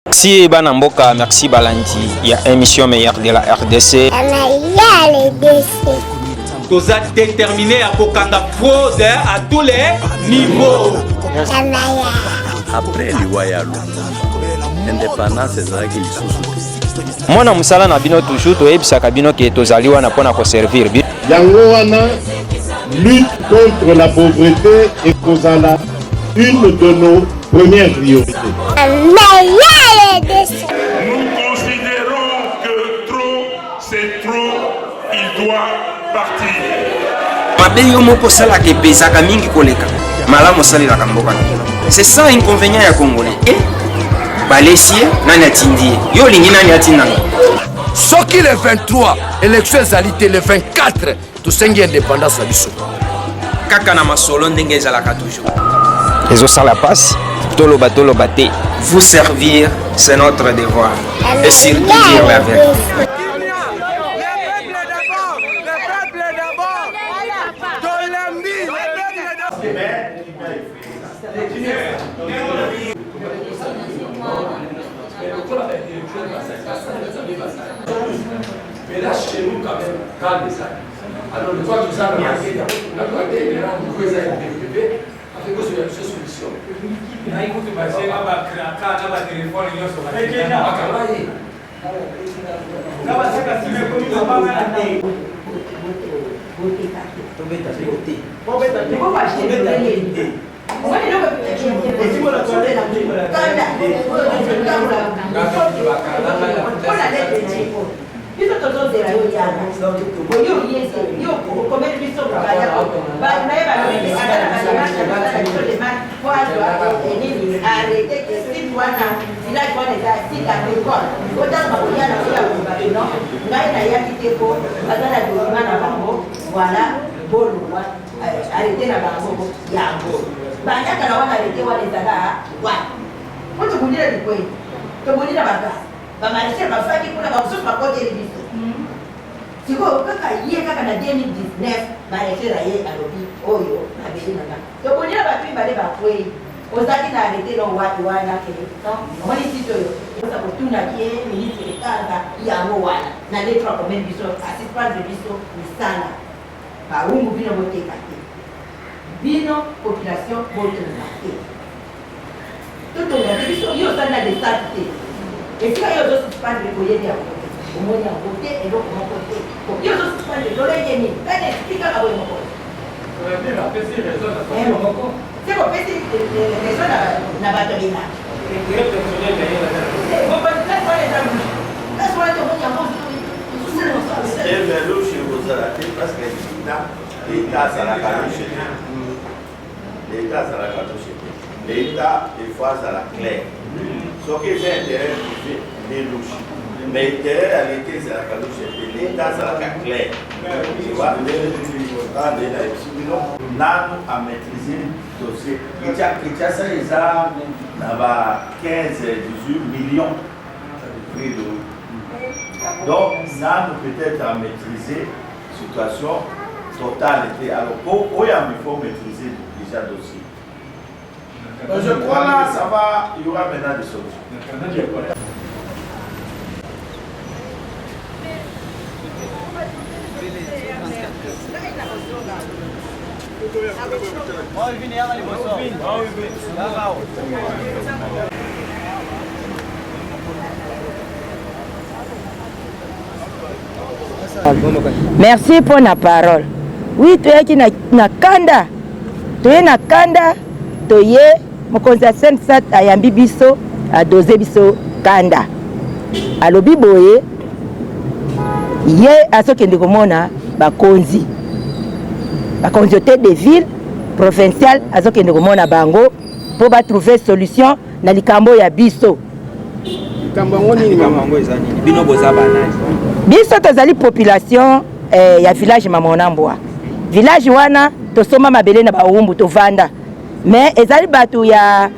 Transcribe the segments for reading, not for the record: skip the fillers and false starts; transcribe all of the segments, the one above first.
Merci Banamboka, merci Balandi. Il y a émission meilleure de la RDC. Vous êtes déterminés à Kokanga fraude à tous les niveaux. Après l'Iwayalo, l'indépendance est là qu'il sous. Moi, je suis là toujours, je bino qui est wana pona ko servir. Yango wana lutte contre la pauvreté et kozala une de nos premières priorités. Nous considérons que trop, c'est trop, il doit partir. C'est ça l'inconvénient ya Congolais. Balessier, nani atindie. Yo lingi nani atinanga. Soki le 23, élection ezalité le 24, tout sengi indépendance à biso. Kaka na masolo ndenge ezalaka toujours. Les os la passe, tolo bate. Vous servir, c'est notre devoir. Et surtout dire la vérité. Mais là, chez nous, quand même, calme ça. Alors, le fois que ça a marqué, la qualité est là, vous pouvez être développé, avec vos solutions. Bino population vote na marqué. Tout le monde dit il y a ça des statistiques. Et si il y a d'autres pas de coyer à voter. Au moins il y a voté et l'autre non voté. Il y a d'autres pas de l'oreille ni. Quand explique à vous mon. C'est bon, petit raison na batolina. Bon pas là pour les amis. Là sur la table il y a bon. Et mais l'eau chez vous parce que l'État ça la cache. L'État ça la cache. L'État des fois ça la claire. Ce qui est intérêt privé des louches. Mais l'intérêt à l'État c'est la cache. L'État ça la claire. Tu vois, nous à maîtriser le dossier. Il y a ça, il y a 15-18 millions de prix de. Donc, nous peut-être à maîtriser la situation totalité. Alors, il faut maîtriser déjà le dossier. Donc, je crois là, ça va, il y aura maintenant des solutions. Merci pour la parole. Oui, tu es qui na kanda. Tu es na kanda. Tu es mon conseil sat ayambi biso a doser biso kanda. Alobi boye. Ye aso kende komona bakonzi. Bakonzi des villes provinciales aso kende komona bango pour ba trouver solution na likambo ya biso. Biso tozali population ya village Mamonambwa. Village wana tosoma mabele na baumbu tovanda. Mais ezali batu ya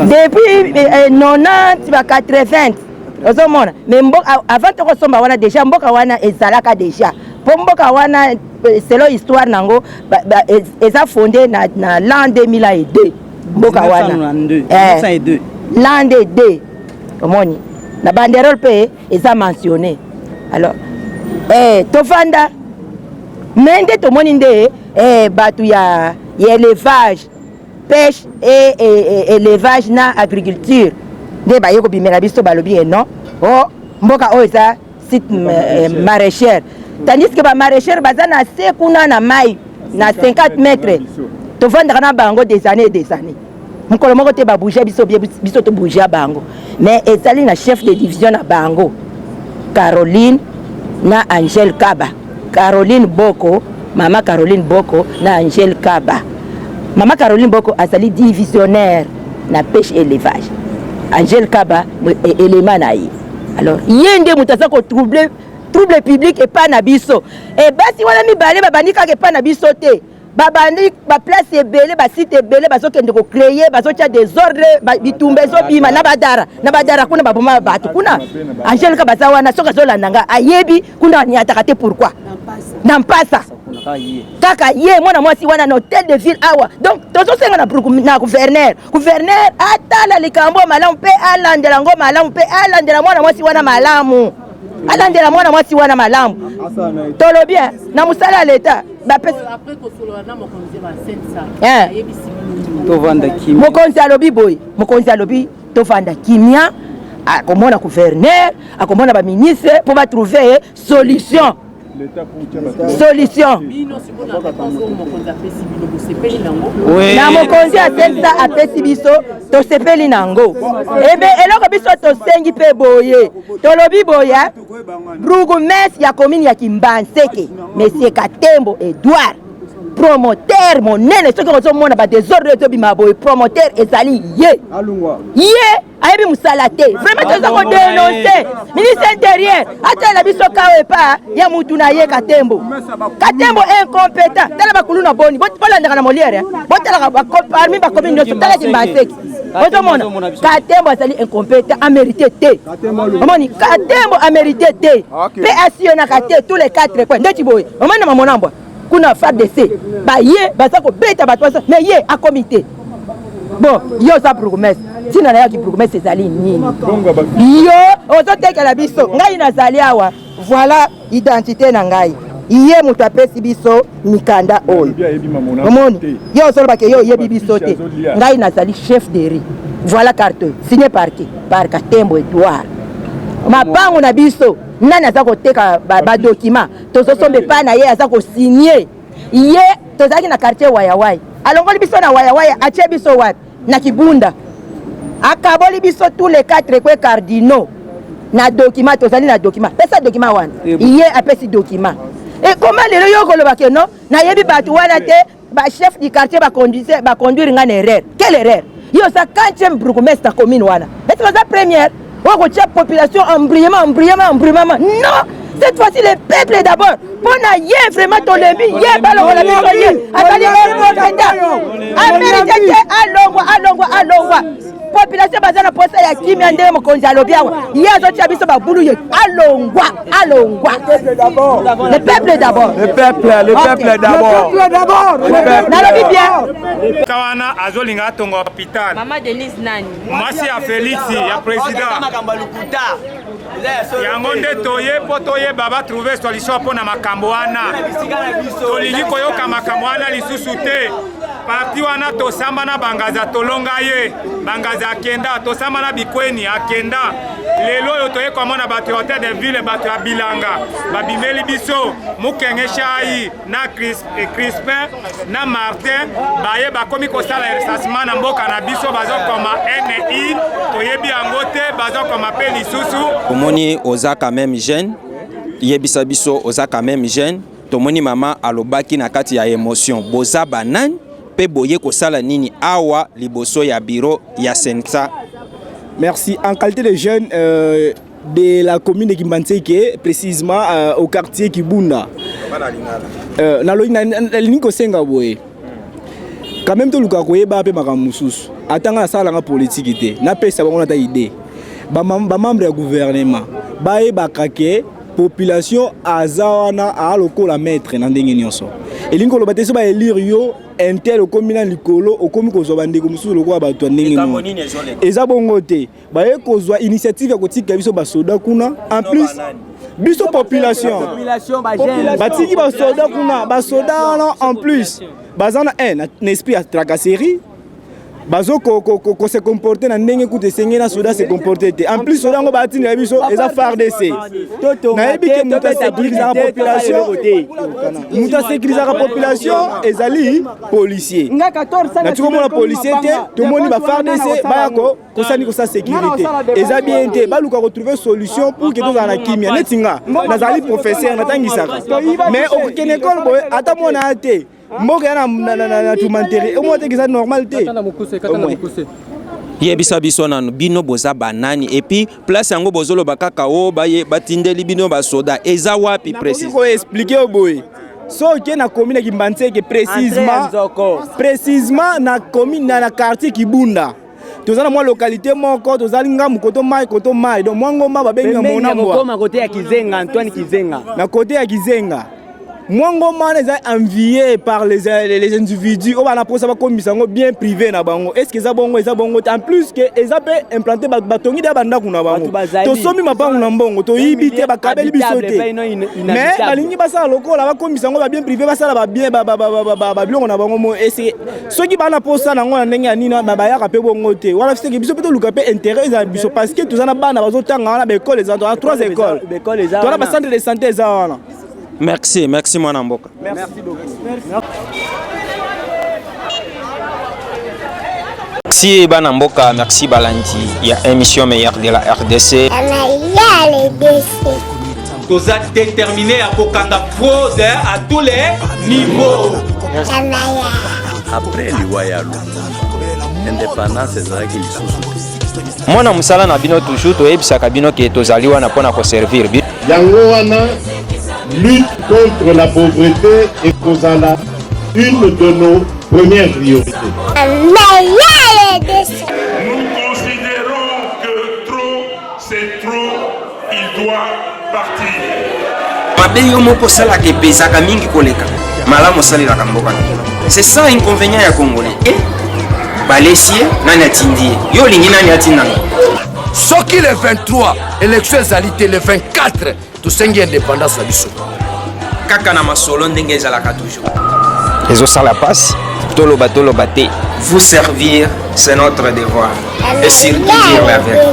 depuis 90 ba 80 ozomona. Mais avant to kosomba wana déjà mboka wana ezalaka déjà. Po mboka wana selon histoire nango eza fondé na l'an 2002. Mboka wana 1902. Lande 2 omoni na banderole pe eza mentionné. Alors tofanda mende tomoni nde batu ya élevage, pêche et élevage na agriculture nde baye ko bimela biso balobi non oh mboka oyo eza site maraîchère, tandis que ba maraîchère baza na se kuna na mai na 50 mètres tovandaka na bango des années et des années. Mokolo moko te ba bouger biso to bouger bango, mais ezali na chef de division na bango Caroline na Angel Kaba. Caroline Boko, Mama Caroline Boko na Angel Kaba. Mama Caroline Boko azali divisionnaire na pêche élevage. Angel Kaba élément na yi. Alors yende mutaza ko trouble public et pas na biso. Et basi wana mibale babandika ke pas na biso te. Babandi ba place ebele ba site ebele bazokende ko créer bazotia désordre bitumba ezobima na badara kuna baboma bato kuna Angel Kaba za wana soka zolanda nga ayebi kuna ni atakate pourquoi nampasa kaka ye mwana mwasi wana na hôtel de ville awa. Donc tozo senga na gouverneur atala likambo malamu pe alandela ngo malamu pe alandela mwana mwasi wana malamu alandela mwana mwasi wana malamu tolo bien na musala l'état ba pesa après ko solo na mokonzi ba sensa tovanda kimia mokonzi alobi tovanda kimia akomona gouverneur akomona ba ministre pour ba trouver solution. Na mokonzi asensa apesi biso tosepeli nango ebe eloko biso tosengi pe boye tolobi boya Brugumes ya commune ya Kimbanseke Monsieur Katembo Edouard promoteur monene soki kozomona ba désordre to bima boye promoteur ezali ye ayebi musala te vraiment toza ko dénoncer ministre intérieur atala biso kawe pa ya mutu na ye Katembo incompétent tala bakulu na boni bolandaka na Molière botala parmi ba commune nyonso tala Kimbanseke ozomona Katembo azali incompétent a mérité te omoni Katembo a mérité te pe asiyonaka te tous les 4 points ndeti boye omona mamonambwa kuna FARDC ba ye baza ko beta bato mais ye a comité bon yo za Brugumes tina na ya ki Brugumes ezali nini yo ozotekela biso ngai nazali awa voilà identité na ngai iye mutu apesi biso mikanda oyo omoni yo osoloba ke yo yebi biso te ngai nazali chef de riz voilà carte signé par qui par Katembo Edouard mabango na biso nani aza koteka ba document tozosombe pa na ye aza ko signer ye tozaki na quartier Wayawaya alongoli biso na Wayawaya atie biso wapi na Kibunda akaboli biso tous les 4 kwe cardinaux na document tozali na document pesa document wana ye apesi document et comment lelo yo koloba ke non na yebi batu wana te ba chef du quartier ba conduire nga na erreur quelle erreur yo sa 4e bourgmestre commune wana est-ce que ça première on retient population embrièmement non cette fois-ci le peuple d'abord pour na ye vraiment ton lebi ye balo la biso ye atali amérité alongwa population bazana posa ya kimia ndenge mokonzi alobi awa ye azotia biso babulu ye alongwa le peuple d'abord nalobi bien kawana azolinga tongo hôpital Mama Denise nani mwasi ya Félix ya président yango nde toye po toyeba batrouve solution mpo na makambo wana tolingi koyoka makambo wana lisusu te parti wana tosamba na bangaza tolonga ye bangaza akenda tosamba na bikweni akenda lelo oyo toye komona bato ya hotel de ville bato ya bilanga babimeli biso mukenge shai na Crispin na Martin baye bakomi kosala recensement na mboka na biso bazokoma NI toyebi yango te bazokoma pe lisusu omoni oza quand même jeune yebisa biso oza quand même jeune tomoni mama alobaki na kati ya émotion boza banani pe boye kosala nini awa liboso ya bureau ya Sensa. Merci. En qualité de jeune de la commune de Kimbanseke, précisément au quartier Kibunda. Quand même, tout le monde a été makamusus. Attends, ça la politique était. Na pesa on a ta idée. Ba membre du gouvernement. Ba e ba krake population azawana a loko la maître na ndenge nyonso. elingi koloba te so baelire yo intel okomi na likolo okomi kozwa bandeko mosusu lokola bato ya ndenge nini eza bongo te baye kozwa initiative ya kotika biso basoda kuna en plus biso population batiki basoda kuna basoda wana en plus baza na esprit ya tracasserie bazo ko se comporter na ndenge kutu esengeli na soda se comporter te en plus soda yango batindela biso eza FARDC nayebi ke moto asekirizaka population moto asekirizaka population ezali policier nati komona policier te tomoni ba FARDC baya kosani kosa sécurité eza bien te baluka kotrouver solution pour ke tozala na kimia neti nga nazali professeur natangisaka mais okokende ekole boye ata mona te mboka ya na tumantere omo te kisa normal te yebisa biso nanu bino boza banani et puis place yango bozoloba kaka o baye batindeli bino basoda eza wapi précis ko expliquer boye so ke na commune Kimbanzeke précisément na commune na quartier Kibunda tozana mwa localité moko tozali ngamu koto mai donc mwa ngomba babenga mona mwa côté ya Kizenga Antoine Kizenga na côté ya Kizenga Mwangoma est envié par les individus. On va la poser bien privé na bango. Est-ce que ça bongo en plus que ça peut implanter batongi da banda kuna bango. To somi mabango na mbongo to yibite ba kabeli bisote. Mais balingi basa lokola ba komisango ba bien privé basa ba bien ba bilongo na bango mo essayer. Ceux qui ba na posa na ngona ndenge ya nina ba ya ka pe bongo te. Wala fise ke biso pe to luka pe intérêt za biso parce que tozana bana bazotanga na ba école za 3 écoles. To na ba centre de santé za wana. Merci Mwana Mboka. Merci beaucoup. Merci Bana Mboka, merci Balandi. Il y a émission meilleure de la RDC. Vous êtes déterminés à kokanga fraude à tous les niveaux. Après l'Iwayalo, indépendance ezalaki lisusu. Mwana musala na bino toujours toyebisaka bino ke tozali wana pona ko servir. Yango wana lutte contre la pauvreté et kozala une de nos premières priorités. Nous considérons que trop, c'est trop, il doit partir. Mabeyo moko sala ke pesaka mingi koleka. Malamu sali la kamboka. C'est ça inconvénient ya Congolais. Eh? Balesie nani atindie. Yo lingi nani atindanga. Soki le 23, élection ezalité le 24. Tosengi indépendance na biso. Kaka na masolo ndenge ezalaka toujours. Ezo sala passe. Toloba te. Vous servir, c'est notre devoir. Et surtout dire la vérité.